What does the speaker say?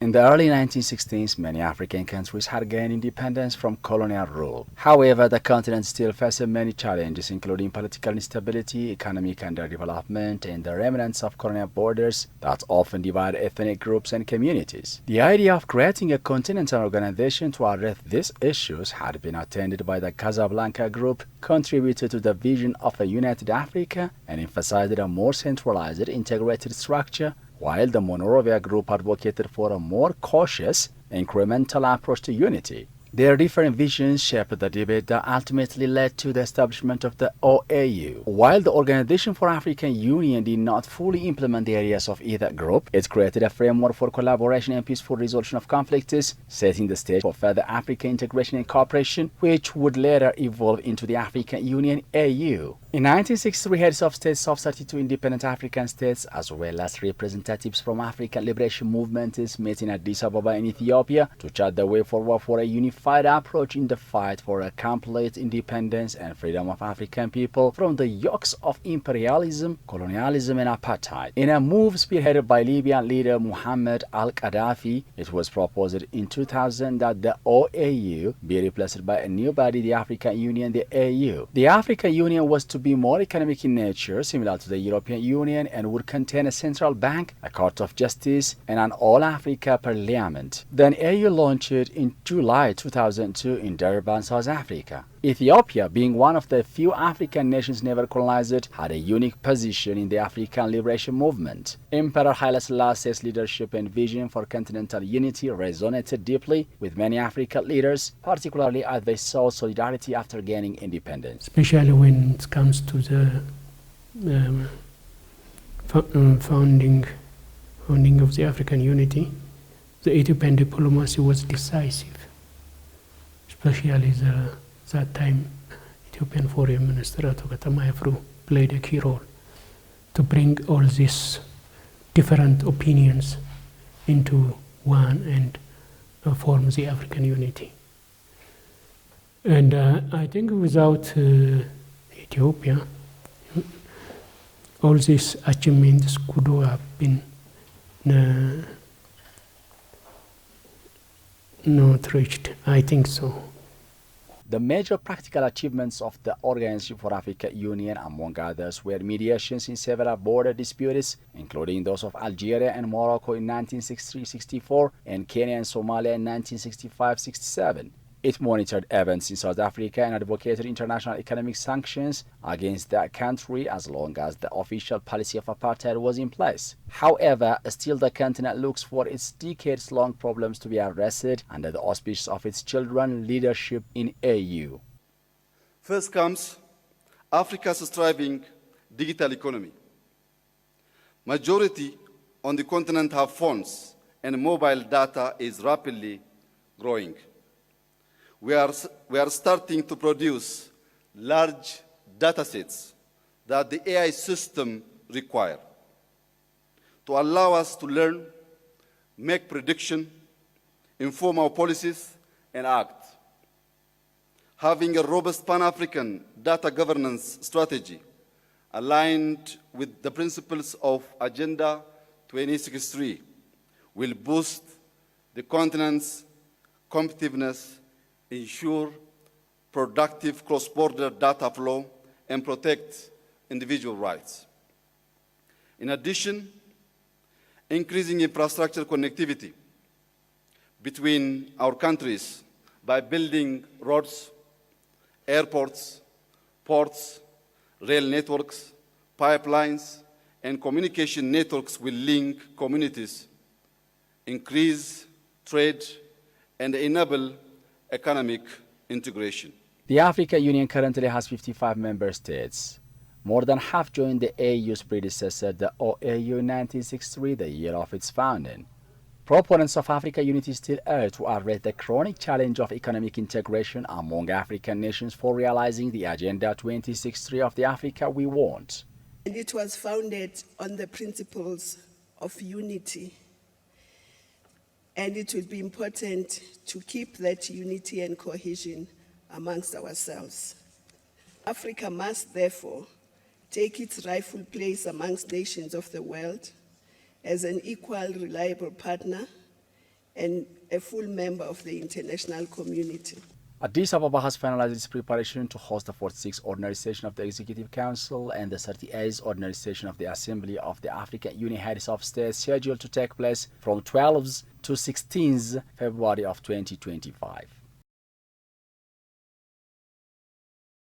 In the early 1960s, many African countries had gained independence from colonial rule. However, the continent still faces many challenges, including political instability, economic underdevelopment, and the remnants of colonial borders that often divide ethnic groups and communities. The idea of creating a continental organization to address these issues had been attended by the Casablanca Group, contributed to the vision of a united Africa, and emphasized a more centralized, integrated structure, while the Monrovia Group advocated for a more cautious, incremental approach to unity. Their different visions shaped the debate that ultimately led to the establishment of the OAU. While the Organization for African Union did not fully implement the areas of either group, it created a framework for collaboration and peaceful resolution of conflicts, setting the stage for further African integration and cooperation, which would later evolve into the African Union AU. In 1963, heads of states of 32 independent African states, as well as representatives from African liberation movements, met in Addis Ababa in Ethiopia to chart the way forward for a unified approach in the fight for a complete independence and freedom of African people from the yokes of imperialism, colonialism, and apartheid. In a move spearheaded by Libyan leader Muhammad al-Gaddafi, it was proposed in 2000 that the OAU be replaced by a new body, the African Union, the AU. The African Union was to be more economic in nature, similar to the European Union, and would contain a central bank, a court of justice, and an all-Africa parliament. Then AU launched in July 2002 in Durban, South Africa. Ethiopia, being one of the few African nations never colonized, had a unique position in the African liberation movement. Emperor Haile Selassie's leadership and vision for continental unity resonated deeply with many African leaders, particularly as they saw solidarity after gaining independence. Especially when it comes to the founding of the African unity, the Ethiopian diplomacy was decisive, especially that time Ethiopian Foreign Minister Ato Katama Efru played a key role to bring all these different opinions into one and form the African unity. And I think without Ethiopia, all these achievements could have been not reached. I think so. The major practical achievements of the Organization for African Union, among others, were mediations in several border disputes, including those of Algeria and Morocco in 1963-64 and Kenya and Somalia in 1965-67. It monitored events in South Africa and advocated international economic sanctions against that country as long as the official policy of apartheid was in place. However, still the continent looks for its decades-long problems to be addressed under the auspices of its children's leadership in AU. First comes Africa's thriving digital economy. Majority on the continent have phones, and mobile data is rapidly growing. We are starting to produce large data sets that the AI system require to allow us to learn, make prediction, inform our policies, and act. Having a robust Pan-African data governance strategy aligned with the principles of Agenda 2063 will boost the continent's competitiveness, ensure productive cross-border data flow, and protect individual rights. In addition, increasing infrastructure connectivity between our countries by building roads, airports, ports, rail networks, pipelines, and communication networks will link communities, increase trade, and enable economic integration. The African Union currently has 55 member states. More than half joined the AU's predecessor, the OAU, in 1963, the year of its founding. Proponents of African unity still urge to address the chronic challenge of economic integration among African nations for realizing the Agenda 2063 of the Africa we want. And it was founded on the principles of unity. And it will be important to keep that unity and cohesion amongst ourselves. Africa must therefore take its rightful place amongst nations of the world as an equal, reliable partner and a full member of the international community. Addis Ababa has finalized its preparation to host the 46th Ordinary Session of the Executive Council and the 38th Ordinary Session of the Assembly of the African Union Heads of State, scheduled to take place from 12th to 16th February of 2025.